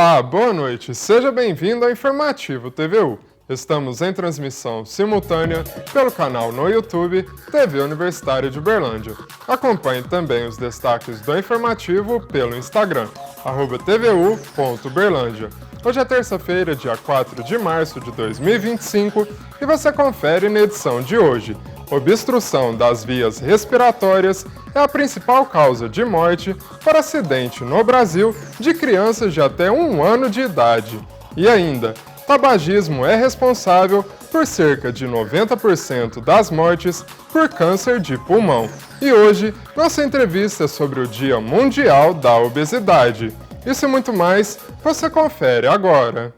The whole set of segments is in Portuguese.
Olá, boa noite. Seja bem-vindo ao Informativo TVU. Estamos em transmissão simultânea pelo canal no YouTube TV Universitária de Uberlândia. Acompanhe também os destaques do Informativo pelo Instagram, @tvu.uberlândia. Hoje é terça-feira, dia 4 de março de 2025, e você confere na edição de hoje. Obstrução das vias respiratórias é a principal causa de morte por acidente no Brasil de crianças de até 1 ano de idade. E ainda, tabagismo é responsável por cerca de 90% das mortes por câncer de pulmão. E hoje, nossa entrevista é sobre o Dia Mundial da Obesidade. Isso e muito mais, você confere agora.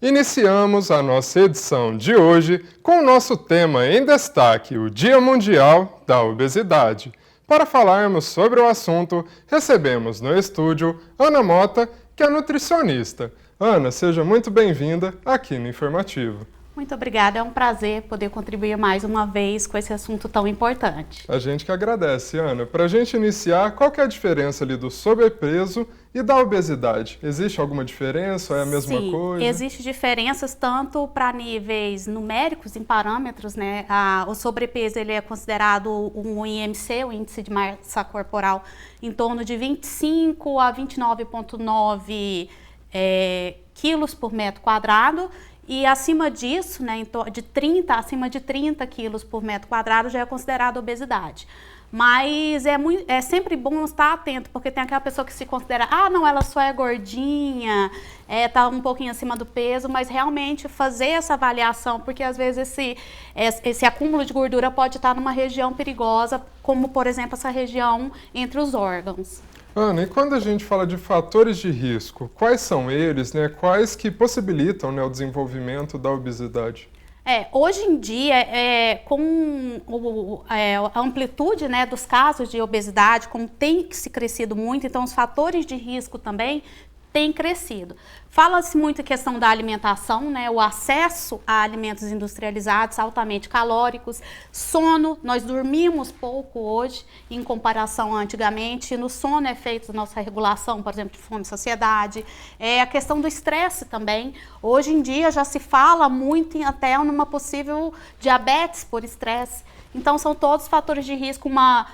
Iniciamos a nossa edição de hoje com o nosso tema em destaque, o Dia Mundial da Obesidade. Para falarmos sobre o assunto, recebemos no estúdio Ana Mota, que é nutricionista. Ana, seja muito bem-vinda aqui no Informativo. Muito obrigada, é um prazer poder contribuir mais uma vez com esse assunto tão importante. A gente que agradece, Ana. Para a gente iniciar, qual que é a diferença ali do sobrepeso e da obesidade? Existe alguma diferença ou é a mesma coisa? Sim, existem diferenças tanto para níveis numéricos, em parâmetros, né? O sobrepeso ele é considerado um IMC, o Índice de Massa Corporal, em torno de 25 a 29,9 quilos por metro quadrado. E acima disso, né, acima de 30 quilos por metro quadrado já é considerado obesidade. Mas é sempre bom estar atento, porque tem aquela pessoa que se considera, não, ela só é gordinha, tá um pouquinho acima do peso, mas realmente fazer essa avaliação, porque às vezes esse acúmulo de gordura pode estar numa região perigosa, como por exemplo essa região entre os órgãos. Ana, e quando a gente fala de fatores de risco, quais são eles, né? Quais que possibilitam, né, o desenvolvimento da obesidade? Hoje em dia, com a amplitude, né, dos casos de obesidade, como tem se crescido muito, então os fatores de risco também têm crescido. Fala-se muito em questão da alimentação, né, o acesso a alimentos industrializados, altamente calóricos, sono, nós dormimos pouco hoje em comparação a antigamente, no sono é feita a nossa regulação, por exemplo, de fome e saciedade, a questão do estresse também, hoje em dia já se fala muito até numa possível diabetes por estresse, então são todos fatores de risco, uma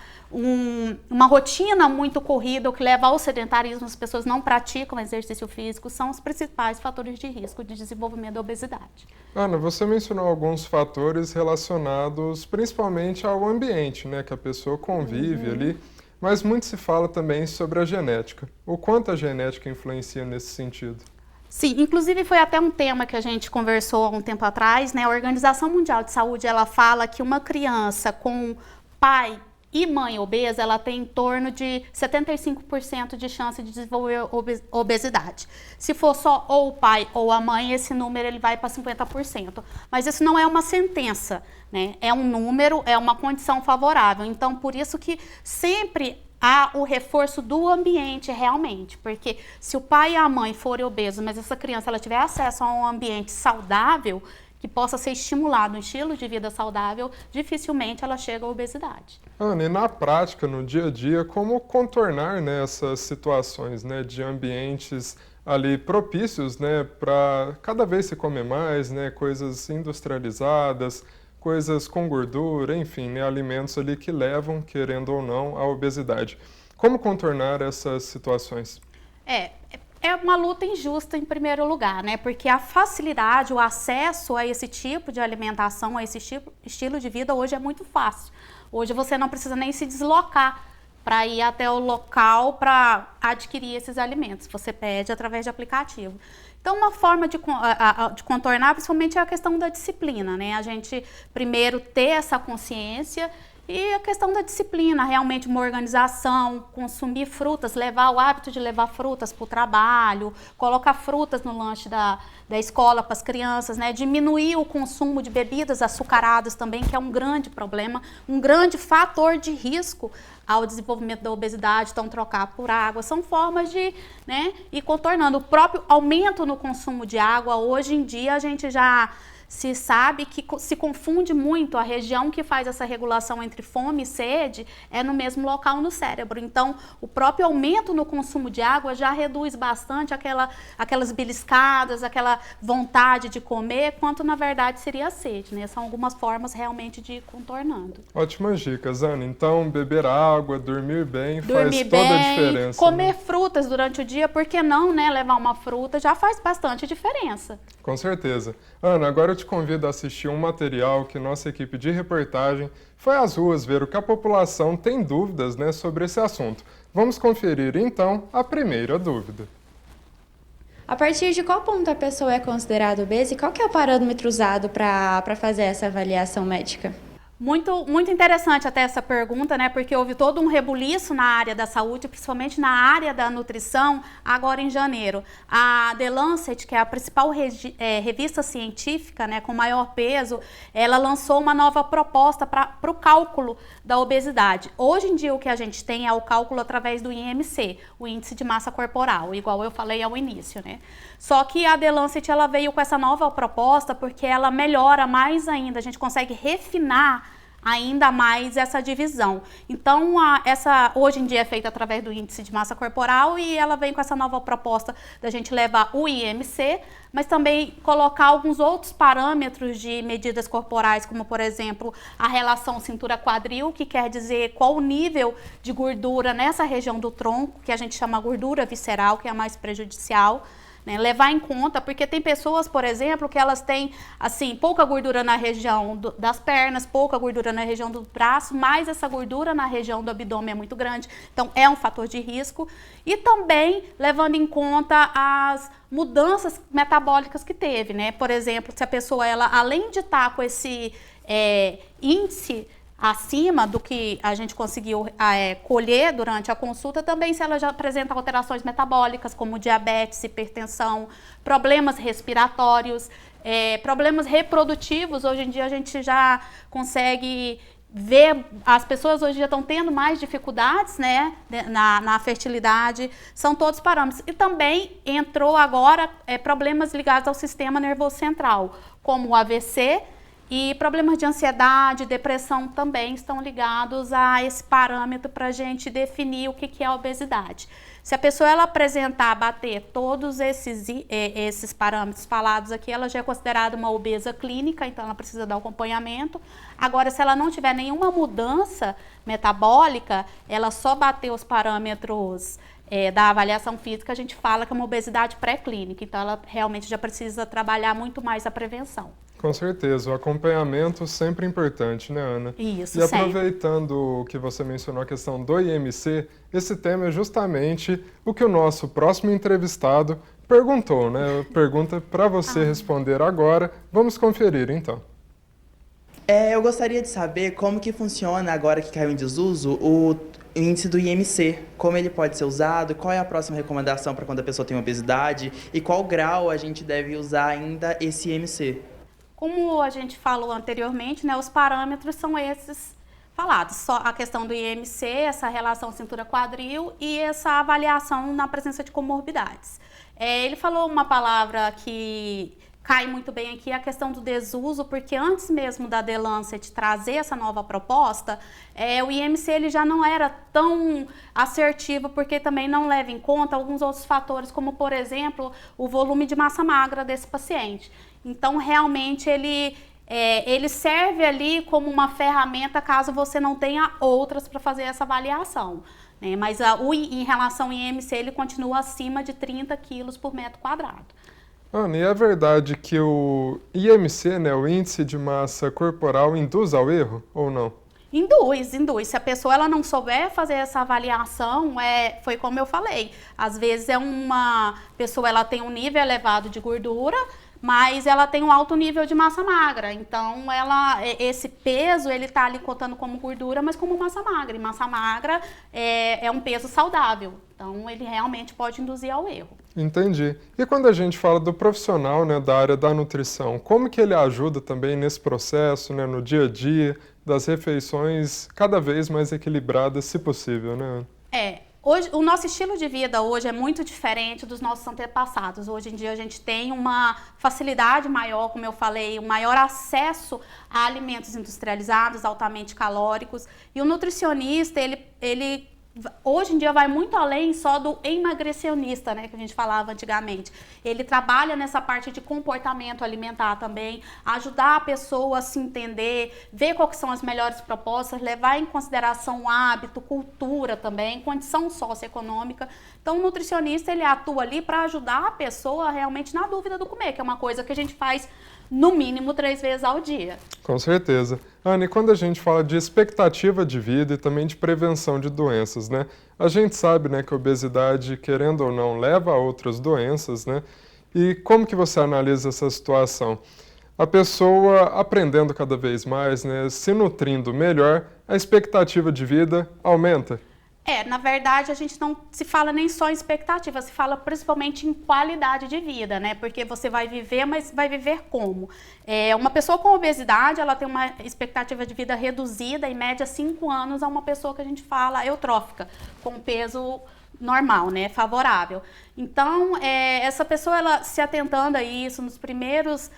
rotina muito corrida, o que leva ao sedentarismo, as pessoas não praticam exercício físico, são os principais fatores de risco de desenvolvimento da obesidade. Ana, você mencionou alguns fatores relacionados principalmente ao ambiente, né, que a pessoa convive ali, mas muito se fala também sobre a genética. O quanto a genética influencia nesse sentido? Sim, inclusive foi até um tema que a gente conversou há um tempo atrás, né? A Organização Mundial de Saúde, ela fala que uma criança com pai e mãe obesa, ela tem em torno de 75% de chance de desenvolver obesidade. Se for só ou o pai ou a mãe, esse número ele vai para 50%. Mas isso não é uma sentença, né? É um número, é uma condição favorável. Então, por isso que sempre há o reforço do ambiente realmente, porque se o pai e a mãe forem obesos, mas essa criança ela tiver acesso a um ambiente saudável, que possa ser estimulado um estilo de vida saudável, dificilmente ela chega à obesidade. Ana, e na prática, no dia a dia, como contornar, né, essas situações, né, de ambientes ali propícios, né, para cada vez se comer mais, né, coisas industrializadas, coisas com gordura, enfim, né, alimentos ali que levam, querendo ou não, à obesidade. Como contornar essas situações? É uma luta injusta em primeiro lugar, né? Porque a facilidade, o acesso a esse tipo de alimentação, a esse estilo de vida hoje é muito fácil. Hoje você não precisa nem se deslocar para ir até o local para adquirir esses alimentos. Você pede através de aplicativo. Então, uma forma de contornar, principalmente, é a questão da disciplina, né? A gente primeiro ter essa consciência. E a questão da disciplina, realmente uma organização, consumir frutas, levar o hábito de levar frutas para o trabalho, colocar frutas no lanche da escola para as crianças, né? Diminuir o consumo de bebidas açucaradas também, que é um grande problema, um grande fator de risco ao desenvolvimento da obesidade, então trocar por água, são formas de, né, ir contornando. O próprio aumento no consumo de água, hoje em dia a gente já se sabe que se confunde muito a região que faz essa regulação entre fome e sede é no mesmo local no cérebro. Então, o próprio aumento no consumo de água já reduz bastante aquelas beliscadas, aquela vontade de comer, quanto na verdade seria a sede, né? São algumas formas realmente de ir contornando. Ótimas dicas, Ana. Então, beber água, dormir bem faz toda a diferença. Comer né? frutas durante o dia, por que não, né? Levar uma fruta já faz bastante diferença. Com certeza. Ana, agora eu te convido a assistir um material que nossa equipe de reportagem foi às ruas ver o que a população tem dúvidas, né, sobre esse assunto. Vamos conferir, então, a primeira dúvida. A partir de qual ponto a pessoa é considerada obesa e qual que é o parâmetro usado para fazer essa avaliação médica? Muito interessante até essa pergunta, né? Porque houve todo um rebuliço na área da saúde, principalmente na área da nutrição, agora em janeiro. A The Lancet, que é a principal revista científica, né, com maior peso, ela lançou uma nova proposta para o cálculo da obesidade. Hoje em dia o que a gente tem é o cálculo através do IMC, o Índice de Massa Corporal, igual eu falei ao início, né? Só que a The Lancet, ela veio com essa nova proposta porque ela melhora mais ainda, a gente consegue refinar ainda mais essa divisão. Então, hoje em dia é feita através do índice de massa corporal e ela vem com essa nova proposta da gente levar o IMC, mas também colocar alguns outros parâmetros de medidas corporais, como, por exemplo, a relação cintura-quadril, que quer dizer qual o nível de gordura nessa região do tronco, que a gente chama gordura visceral, que é a mais prejudicial. Né, levar em conta, porque tem pessoas, por exemplo, que elas têm, assim, pouca gordura na região das pernas, pouca gordura na região do braço, mas essa gordura na região do abdômen é muito grande, então é um fator de risco. E também levando em conta as mudanças metabólicas que teve, né? Por exemplo, se a pessoa, ela, além de estar com esse índice acima do que a gente conseguiu colher durante a consulta, também se ela já apresenta alterações metabólicas, como diabetes, hipertensão, problemas respiratórios, problemas reprodutivos. Hoje em dia a gente já consegue ver, as pessoas hoje já estão tendo mais dificuldades, né, na fertilidade, são todos parâmetros. E também entrou agora problemas ligados ao sistema nervoso central, como o AVC, e problemas de ansiedade, depressão também estão ligados a esse parâmetro para a gente definir o que é a obesidade. Se a pessoa ela apresentar, bater todos esses parâmetros falados aqui, ela já é considerada uma obesa clínica, então ela precisa dar acompanhamento. Agora, se ela não tiver nenhuma mudança metabólica, ela só bater os parâmetros da avaliação física, a gente fala que é uma obesidade pré-clínica, então ela realmente já precisa trabalhar muito mais a prevenção. Com certeza, o acompanhamento sempre importante, né, Ana? Isso, e aproveitando o que você mencionou, a questão do IMC, esse tema é justamente o que o nosso próximo entrevistado perguntou, né? Pergunta para você responder agora. Vamos conferir, então. Eu gostaria de saber como que funciona, agora que caiu em desuso, o índice do IMC. Como ele pode ser usado, qual é a próxima recomendação para quando a pessoa tem obesidade e qual grau a gente deve usar ainda esse IMC? Como a gente falou anteriormente, né, os parâmetros são esses falados. Só a questão do IMC, essa relação cintura-quadril e essa avaliação na presença de comorbidades. Ele falou uma palavra que cai muito bem aqui, a questão do desuso, porque antes mesmo da The Lancet trazer essa nova proposta, o IMC ele já não era tão assertivo, porque também não leva em conta alguns outros fatores, como, por exemplo, o volume de massa magra desse paciente. Então, realmente, ele serve ali como uma ferramenta caso você não tenha outras para fazer essa avaliação. Né? Mas em relação ao IMC, ele continua acima de 30 quilos por metro quadrado. Ana, e é verdade que o IMC, né, o Índice de Massa Corporal, induz ao erro ou não? Induz. Se a pessoa ela não souber fazer essa avaliação, foi como eu falei. Às vezes uma pessoa ela tem um nível elevado de gordura, mas ela tem um alto nível de massa magra. Então, esse peso, ele está ali contando como gordura, mas como massa magra. E massa magra é um peso saudável. Então, ele realmente pode induzir ao erro. Entendi. E quando a gente fala do profissional, né, da área da nutrição, como que ele ajuda também nesse processo, né, no dia a dia, das refeições cada vez mais equilibradas, se possível, né? Hoje, o nosso estilo de vida hoje é muito diferente dos nossos antepassados. Hoje em dia a gente tem uma facilidade maior, como eu falei, um maior acesso a alimentos industrializados, altamente calóricos. E o nutricionista, ele hoje em dia vai muito além só do emagrecionista, né, que a gente falava antigamente. Ele trabalha nessa parte de comportamento alimentar também, ajudar a pessoa a se entender, ver quais são as melhores propostas, levar em consideração hábito, cultura também, condição socioeconômica. Então, o nutricionista, ele atua ali para ajudar a pessoa realmente na dúvida do comer, que é uma coisa que a gente faz no mínimo 3 vezes ao dia. Com certeza. Ana, e quando a gente fala de expectativa de vida e também de prevenção de doenças, né? A gente sabe, né, que a obesidade, querendo ou não, leva a outras doenças, né? E como que você analisa essa situação? A pessoa aprendendo cada vez mais, né, se nutrindo melhor, a expectativa de vida aumenta? Na verdade, a gente não se fala nem só em expectativa, se fala principalmente em qualidade de vida, né? Porque você vai viver, mas vai viver como? Uma pessoa com obesidade, ela tem uma expectativa de vida reduzida, em média 5 anos, a uma pessoa que a gente fala eutrófica, com peso normal, né? Favorável. Então, essa pessoa, ela se atentando a isso, nos primeiros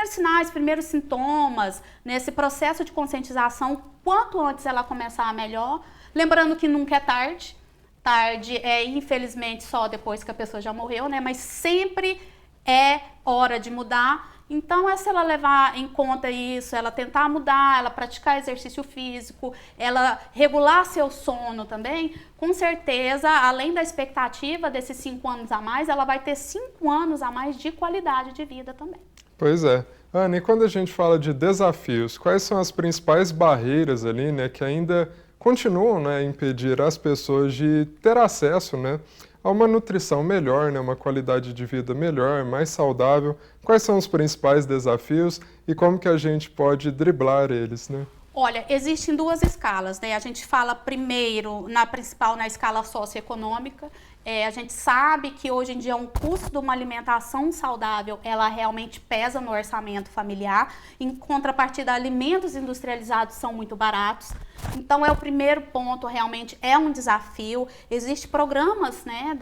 sinais, primeiros sintomas, nesse processo de conscientização, quanto antes ela começar, melhor. Lembrando que nunca é tarde. Tarde é, infelizmente, só depois que a pessoa já morreu, né? Mas sempre é hora de mudar. Então, se ela levar em conta isso, ela tentar mudar, ela praticar exercício físico, ela regular seu sono também, com certeza, além da expectativa desses 5 anos a mais, ela vai ter 5 anos a mais de qualidade de vida também. Pois é. Ana, e quando a gente fala de desafios, quais são as principais barreiras ali, né, que ainda continuam, né, a impedir as pessoas de ter acesso, né, a uma nutrição melhor, né, uma qualidade de vida melhor, mais saudável? Quais são os principais desafios e como que a gente pode driblar eles, né? Olha, existem 2 escalas, né? A gente fala primeiro, na principal, na escala socioeconômica. A gente sabe que hoje em dia um custo de uma alimentação saudável, ela realmente pesa no orçamento familiar. Em contrapartida, alimentos industrializados são muito baratos. Então, o primeiro ponto, realmente é um desafio. Existem programas, né,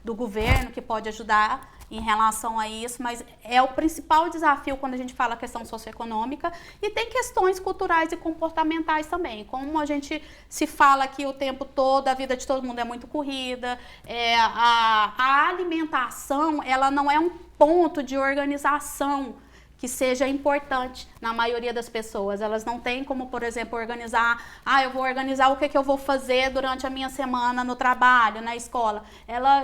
do governo que pode ajudar em relação a isso, mas é o principal desafio quando a gente fala a questão socioeconômica. E tem questões culturais e comportamentais também. Como a gente se fala aqui o tempo todo, a vida de todo mundo é muito corrida, a alimentação, ela não é um ponto de organização que seja importante na maioria das pessoas. Elas não têm como, por exemplo, organizar, eu vou organizar o que eu vou fazer durante a minha semana no trabalho, na escola.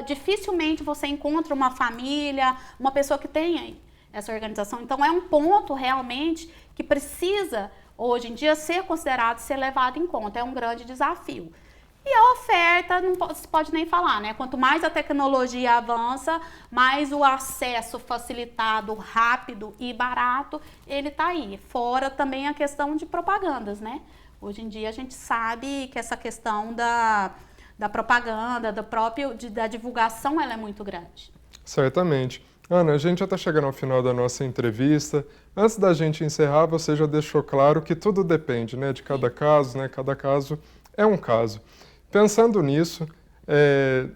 Dificilmente você encontra uma família, uma pessoa que tenha essa organização. Então, é um ponto realmente que precisa, hoje em dia, ser considerado, ser levado em conta. É um grande desafio. E a oferta, não se pode nem falar, né? Quanto mais a tecnologia avança, mais o acesso facilitado, rápido e barato, ele tá aí. Fora também a questão de propagandas, né? Hoje em dia a gente sabe que essa questão da propaganda, da divulgação, ela é muito grande. Certamente. Ana, a gente já está chegando ao final da nossa entrevista. Antes da gente encerrar, você já deixou claro que tudo depende, né, de cada caso, né? Cada caso é um caso. Pensando nisso,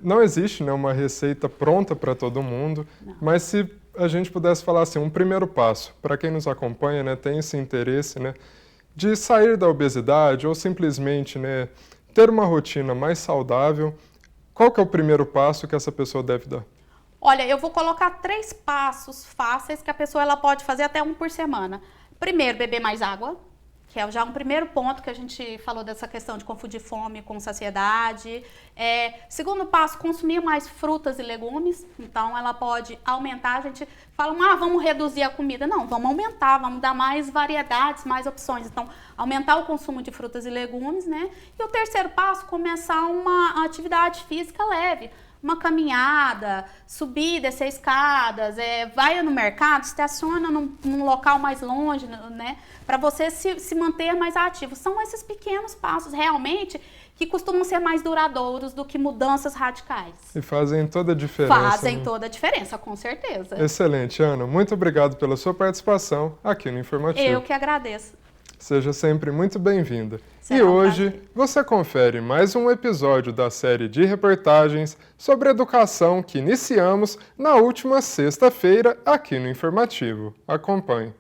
não existe, né, uma receita pronta para todo mundo, mas se a gente pudesse falar assim, um primeiro passo, para quem nos acompanha, né, tem esse interesse, né, de sair da obesidade ou simplesmente, né, ter uma rotina mais saudável, qual que é o primeiro passo que essa pessoa deve dar? Olha, eu vou colocar 3 passos fáceis que a pessoa ela pode fazer até 1 por semana. Primeiro, beber mais água, que é já um primeiro ponto que a gente falou dessa questão de confundir fome com saciedade. Segundo passo, consumir mais frutas e legumes. Então, ela pode aumentar. A gente fala, vamos reduzir a comida. Não, vamos aumentar, vamos dar mais variedades, mais opções. Então, aumentar o consumo de frutas e legumes, né? E o terceiro passo, começar uma atividade física leve. Uma caminhada, subir, descer escadas, vai no mercado, estaciona num local mais longe, né? Para você se manter mais ativo. São esses pequenos passos, realmente, que costumam ser mais duradouros do que mudanças radicais. E fazem toda a diferença. Fazem toda a diferença, com certeza. Excelente, Ana. Muito obrigado pela sua participação aqui no Informativo. Eu que agradeço. Seja sempre muito bem-vinda. Será E um hoje prazer. você confere mais um episódio da série de reportagens sobre educação que iniciamos na última sexta-feira aqui no Informativo. Acompanhe.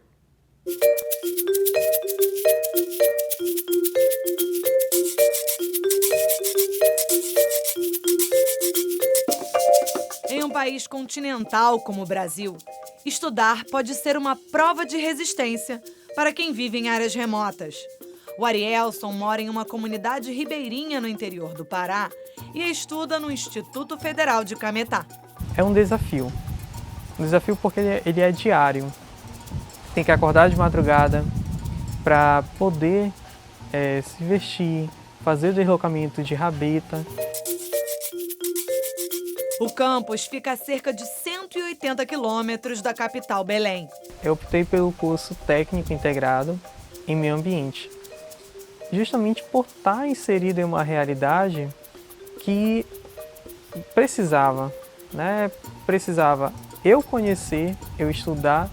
Em um país continental como o Brasil, estudar pode ser uma prova de resistência para quem vive em áreas remotas. O Arielson mora em uma comunidade ribeirinha no interior do Pará e estuda no Instituto Federal de Cametá. É um desafio. Um desafio porque ele é diário. Tem que acordar de madrugada para poder se vestir, fazer o deslocamento de rabeta. O campus fica a cerca de 180 quilômetros da capital Belém. Eu optei pelo curso técnico integrado em meio ambiente, justamente por estar inserido em uma realidade que precisava eu conhecer, eu estudar,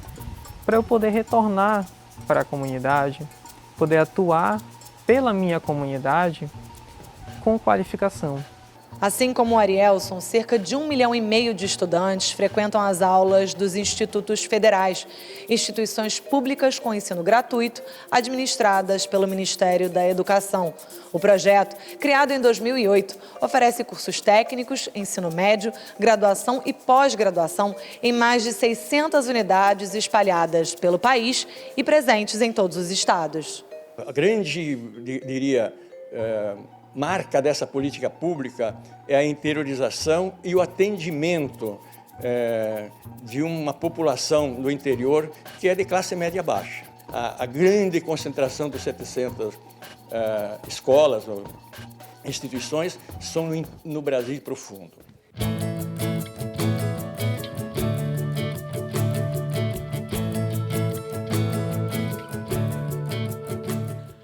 para eu poder retornar para a comunidade, poder atuar pela minha comunidade com qualificação. Assim como o Arielson, cerca de 1,5 milhão de estudantes frequentam as aulas dos institutos federais, instituições públicas com ensino gratuito, administradas pelo Ministério da Educação. O projeto, criado em 2008, oferece cursos técnicos, ensino médio, graduação e pós-graduação em mais de 600 unidades espalhadas pelo país e presentes em todos os estados. A grande, diria, marca dessa política pública é a interiorização e o atendimento de uma população do interior que é de classe média baixa. A grande concentração dos 700 escolas ou instituições são no Brasil profundo.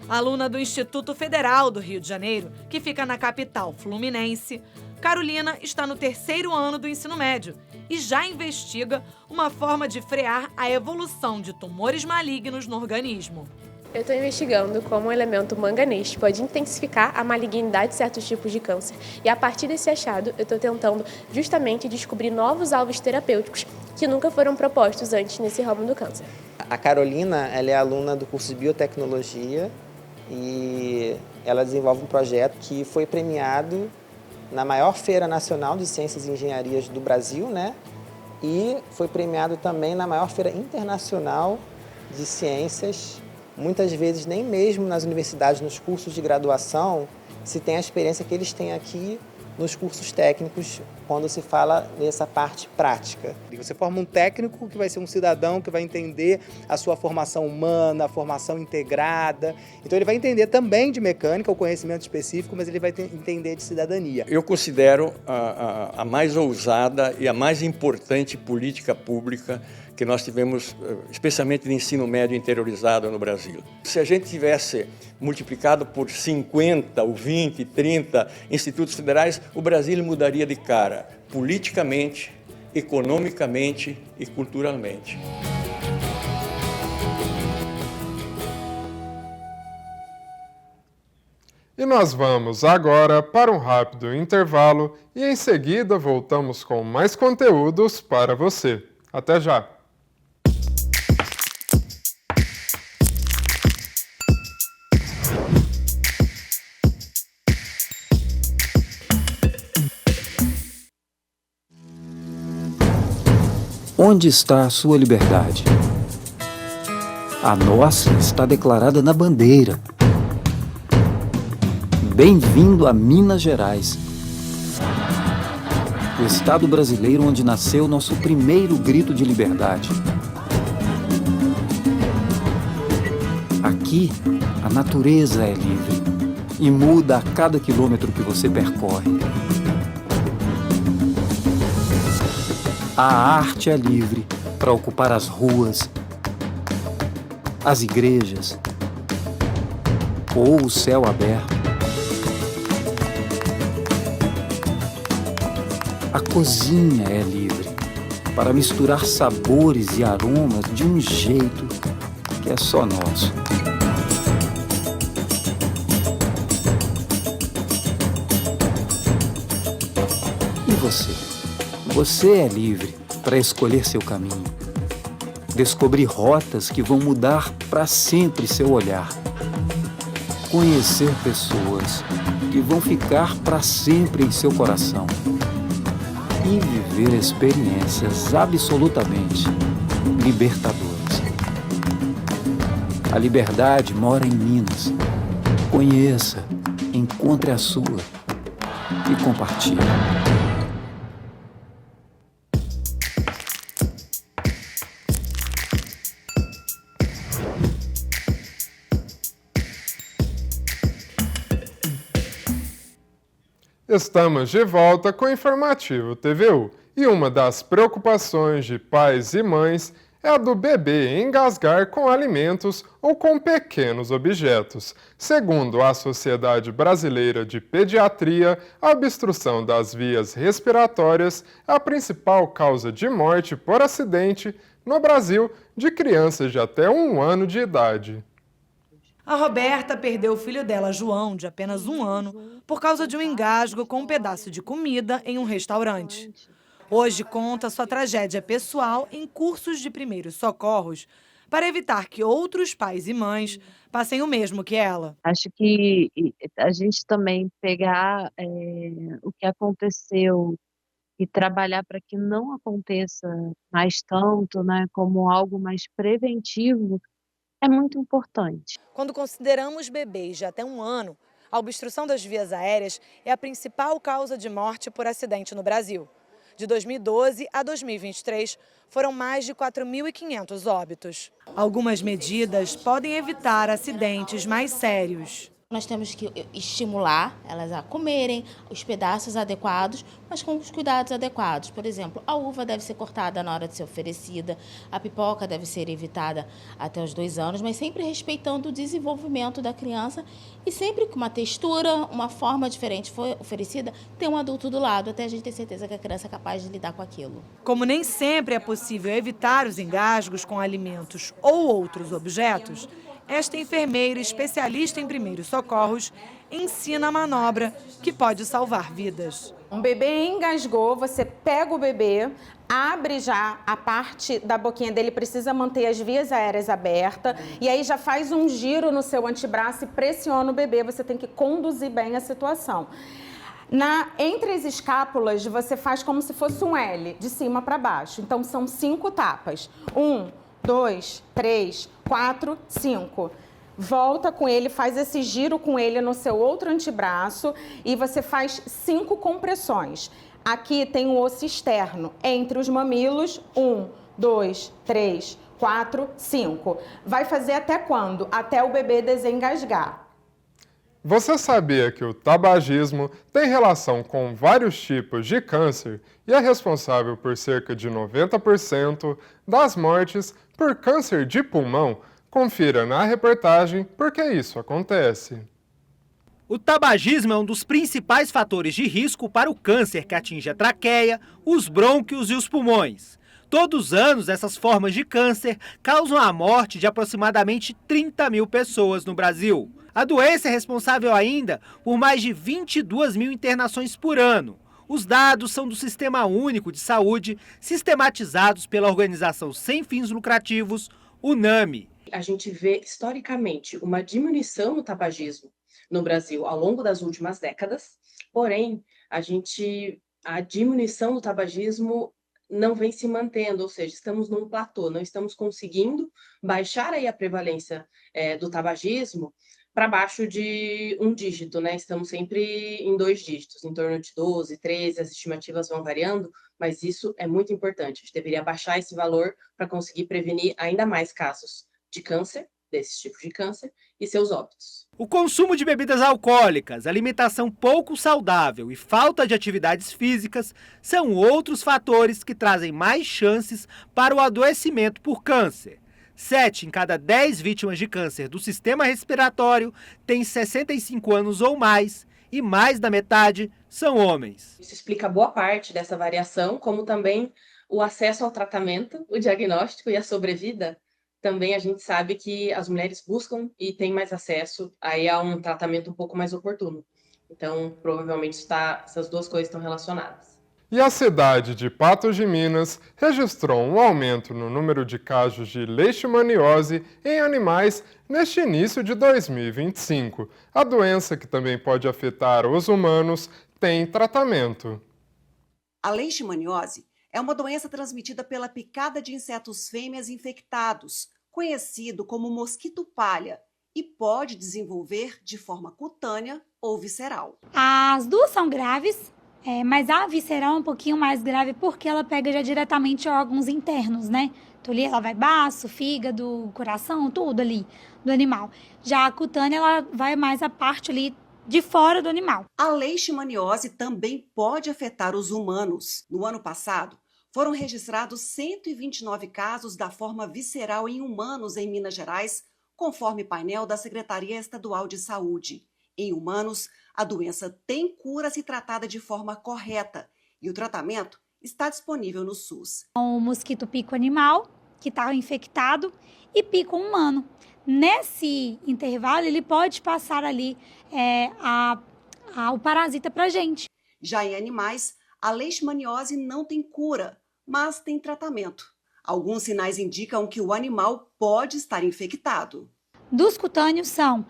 Aluna do Instituto Federal do Rio de Janeiro, que fica na capital fluminense, Carolina está no 3º ano do ensino médio e já investiga uma forma de frear a evolução de tumores malignos no organismo. Eu estou investigando como o elemento manganês pode intensificar a malignidade de certos tipos de câncer. E a partir desse achado, eu estou tentando justamente descobrir novos alvos terapêuticos que nunca foram propostos antes nesse ramo do câncer. A Carolina, ela é aluna do curso de Biotecnologia e ela desenvolve um projeto que foi premiado na maior feira nacional de ciências e engenharias do Brasil, né? E foi premiado também na maior feira internacional de ciências. Muitas vezes, nem mesmo nas universidades, nos cursos de graduação, se tem a experiência que eles têm aqui nos cursos técnicos, quando se fala nessa parte prática. Você forma um técnico que vai ser um cidadão que vai entender a sua formação humana, a formação integrada. Então ele vai entender também de mecânica, o conhecimento específico, mas ele vai entender de cidadania. Eu considero a mais ousada e a mais importante política pública que nós tivemos, especialmente de ensino médio interiorizado no Brasil. Se a gente tivesse multiplicado por 50, ou 20, 30 institutos federais, o Brasil mudaria de cara, politicamente, economicamente e culturalmente. E nós vamos agora para um rápido intervalo e em seguida voltamos com mais conteúdos para você. Até já! Onde está a sua liberdade? A nossa está declarada na bandeira. Bem-vindo a Minas Gerais, o estado brasileiro onde nasceu nosso primeiro grito de liberdade. Aqui, a natureza é livre e muda a cada quilômetro que você percorre. A arte é livre para ocupar as ruas, as igrejas ou o céu aberto. A cozinha é livre para misturar sabores e aromas de um jeito que é só nosso. você. Você é livre para escolher seu caminho. Descobrir rotas que vão mudar para sempre seu olhar. Conhecer pessoas que vão ficar para sempre em seu coração. E viver experiências absolutamente libertadoras. A liberdade mora em Minas. Conheça, encontre a sua e compartilhe. Estamos de volta com o Informativo TVU e uma das preocupações de pais e mães é a do bebê engasgar com alimentos ou com pequenos objetos. Segundo a Sociedade Brasileira de Pediatria, a obstrução das vias respiratórias é a principal causa de morte por acidente no Brasil de crianças de até 1 ano de idade. A Roberta perdeu o filho dela, João, de apenas 1 ano, por causa de um engasgo com um pedaço de comida em um restaurante. Hoje conta sua tragédia pessoal em cursos de primeiros socorros para evitar que outros pais e mães passem o mesmo que ela. Acho que a gente também pegar o que aconteceu e trabalhar para que não aconteça mais tanto, né, como algo mais preventivo, é muito importante. Quando consideramos bebês de até 1 ano, a obstrução das vias aéreas é a principal causa de morte por acidente no Brasil. De 2012 a 2023, foram mais de 4.500 óbitos. Algumas medidas podem evitar acidentes mais sérios. Nós temos que estimular elas a comerem os pedaços adequados, mas com os cuidados adequados. Por exemplo, a uva deve ser cortada na hora de ser oferecida, a pipoca deve ser evitada até os 2 anos, mas sempre respeitando o desenvolvimento da criança e sempre que uma textura, uma forma diferente for oferecida, tem um adulto do lado, até a gente ter certeza que a criança é capaz de lidar com aquilo. Como nem sempre é possível evitar os engasgos com alimentos ou outros objetos, esta enfermeira especialista em primeiros socorros ensina a manobra que pode salvar vidas. Um bebê engasgou, você pega o bebê, abre já a parte da boquinha dele, precisa manter as vias aéreas abertas, e aí já faz um giro no seu antebraço e pressiona o bebê, você tem que conduzir bem a situação. Entre as escápulas, você faz como se fosse um L, de cima para baixo. Então, são 5 tapas. 1, 2, 3, 4, 5. Volta com ele, faz esse giro com ele no seu outro antebraço e você faz 5 compressões. Aqui tem o osso externo, entre os mamilos, 1, 2, 3, 4, 5. Vai fazer até quando? Até o bebê desengasgar. Você sabia que o tabagismo tem relação com vários tipos de câncer e é responsável por cerca de 90% das mortes por câncer de pulmão? Confira na reportagem por que isso acontece. O tabagismo é um dos principais fatores de risco para o câncer que atinge a traqueia, os brônquios e os pulmões. Todos os anos, essas formas de câncer causam a morte de aproximadamente 30 mil pessoas no Brasil. A doença é responsável ainda por mais de 22 mil internações por ano. Os dados são do Sistema Único de Saúde, sistematizados pela organização sem fins lucrativos, UNAME. A gente vê, historicamente, uma diminuição no tabagismo no Brasil ao longo das últimas décadas, porém, a diminuição do tabagismo não vem se mantendo, ou seja, estamos num platô, não estamos conseguindo baixar aí a prevalência do tabagismo para baixo de 1 dígito, né? Estamos sempre em 2 dígitos, em torno de 12, 13, as estimativas vão variando, mas isso é muito importante. A gente deveria baixar esse valor para conseguir prevenir ainda mais casos de câncer, desses tipos de câncer, e seus óbitos. O consumo de bebidas alcoólicas, alimentação pouco saudável e falta de atividades físicas são outros fatores que trazem mais chances para o adoecimento por câncer. 7 em cada 10 vítimas de câncer do sistema respiratório têm 65 anos ou mais e mais da metade são homens. Isso explica boa parte dessa variação, como também o acesso ao tratamento, o diagnóstico e a sobrevida. Também a gente sabe que as mulheres buscam e têm mais acesso aí a um tratamento um pouco mais oportuno. Então, provavelmente essas 2 coisas estão relacionadas. E a cidade de Patos de Minas registrou um aumento no número de casos de leishmaniose em animais neste início de 2025. A doença, que também pode afetar os humanos, tem tratamento. A leishmaniose é uma doença transmitida pela picada de insetos fêmeas infectados, conhecido como mosquito palha, e pode desenvolver de forma cutânea ou visceral. As duas são graves, mas a visceral é um pouquinho mais grave porque ela pega já diretamente órgãos internos, né? Então ali ela vai baço, fígado, coração, tudo ali do animal. Já a cutânea, ela vai mais a parte ali de fora do animal. A leishmaniose também pode afetar os humanos. No ano passado, foram registrados 129 casos da forma visceral em humanos em Minas Gerais, conforme painel da Secretaria Estadual de Saúde. Em humanos, a doença tem cura se tratada de forma correta e o tratamento está disponível no SUS. O mosquito pica o animal, que está infectado, e pica o humano. Nesse intervalo, ele pode passar ali o parasita para a gente. Já em animais, a leishmaniose não tem cura, mas tem tratamento. Alguns sinais indicam que o animal pode estar infectado. Dos cutâneos são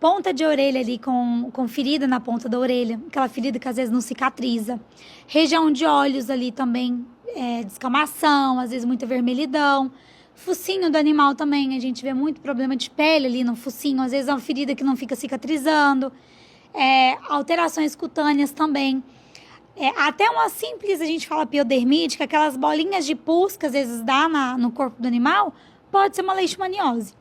ponta de orelha ali com ferida na ponta da orelha, aquela ferida que às vezes não cicatriza. Região de olhos ali também, descamação, às vezes muita vermelhidão. Focinho do animal também, a gente vê muito problema de pele ali no focinho, às vezes é uma ferida que não fica cicatrizando. Alterações cutâneas também. Até uma simples, a gente fala piodermite, que aquelas bolinhas de pus que às vezes dá no corpo do animal, pode ser uma leishmaniose.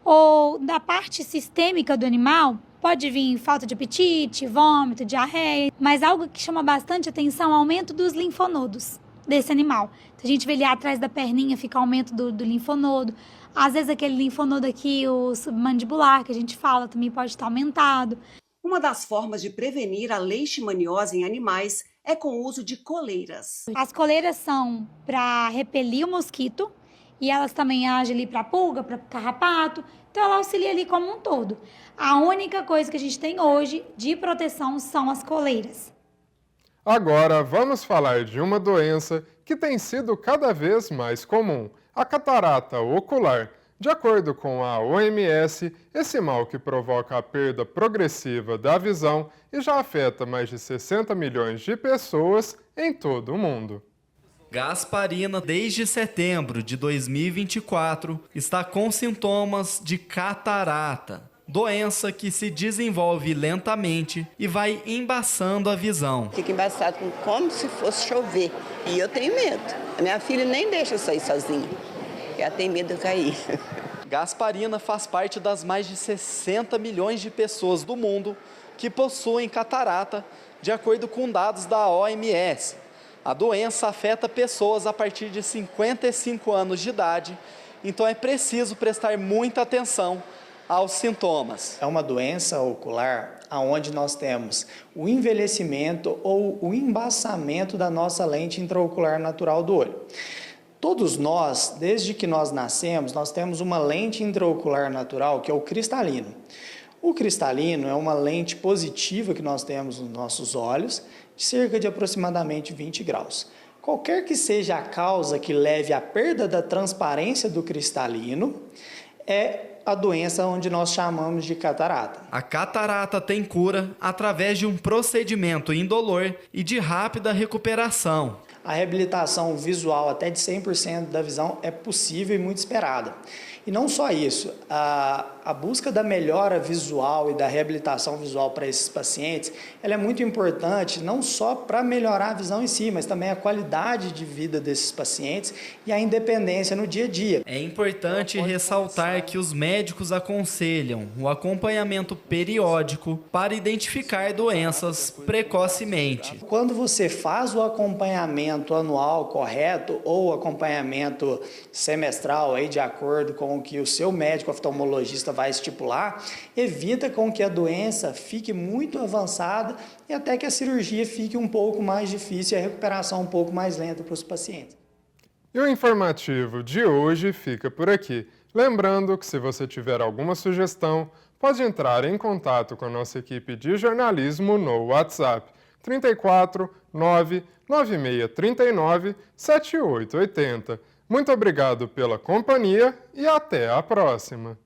Ou da parte sistêmica do animal, pode vir falta de apetite, vômito, diarreia, mas algo que chama bastante atenção é o aumento dos linfonodos desse animal. Então, a gente vê ali atrás da perninha, fica aumento do linfonodo. Às vezes aquele linfonodo aqui, o submandibular, que a gente fala, também pode estar aumentado. Uma das formas de prevenir a leishmaniose em animais é com o uso de coleiras. As coleiras são para repelir o mosquito e elas também agem ali para pulga, para carrapato. Então ela auxilia ali como um todo. A única coisa que a gente tem hoje de proteção são as coleiras. Agora vamos falar de uma doença que tem sido cada vez mais comum, a catarata ocular. De acordo com a OMS, esse mal que provoca a perda progressiva da visão e já afeta mais de 60 milhões de pessoas em todo o mundo. Gasparina, desde setembro de 2024, está com sintomas de catarata, doença que se desenvolve lentamente e vai embaçando a visão. Fica embaçado como se fosse chover e eu tenho medo. A minha filha nem deixa eu sair sozinha. Ela tem medo de eu cair. Gasparina faz parte das mais de 60 milhões de pessoas do mundo que possuem catarata, de acordo com dados da OMS. A doença afeta pessoas a partir de 55 anos de idade, então é preciso prestar muita atenção aos sintomas. É uma doença ocular onde nós temos o envelhecimento ou o embaçamento da nossa lente intraocular natural do olho. Todos nós, desde que nós nascemos, nós temos uma lente intraocular natural, que é o cristalino. O cristalino é uma lente positiva que nós temos nos nossos olhos, de cerca de aproximadamente 20 graus. Qualquer que seja a causa que leve à perda da transparência do cristalino, é a doença onde nós chamamos de catarata. A catarata tem cura através de um procedimento indolor e de rápida recuperação. A reabilitação visual até de 100% da visão é possível e muito esperada. E não só isso, a busca da melhora visual e da reabilitação visual para esses pacientes, ela é muito importante não só para melhorar a visão em si, mas também a qualidade de vida desses pacientes e a independência no dia a dia. É importante ressaltar que os médicos aconselham o acompanhamento periódico para identificar doenças precocemente. Quando você faz o acompanhamento anual correto ou acompanhamento semestral aí de acordo com o que o seu médico oftalmologista vai estipular, evita com que a doença fique muito avançada e até que a cirurgia fique um pouco mais difícil e a recuperação um pouco mais lenta para os pacientes. E o informativo de hoje fica por aqui. Lembrando que se você tiver alguma sugestão, pode entrar em contato com a nossa equipe de jornalismo no WhatsApp 34 99639-7880. Muito obrigado pela companhia e até a próxima!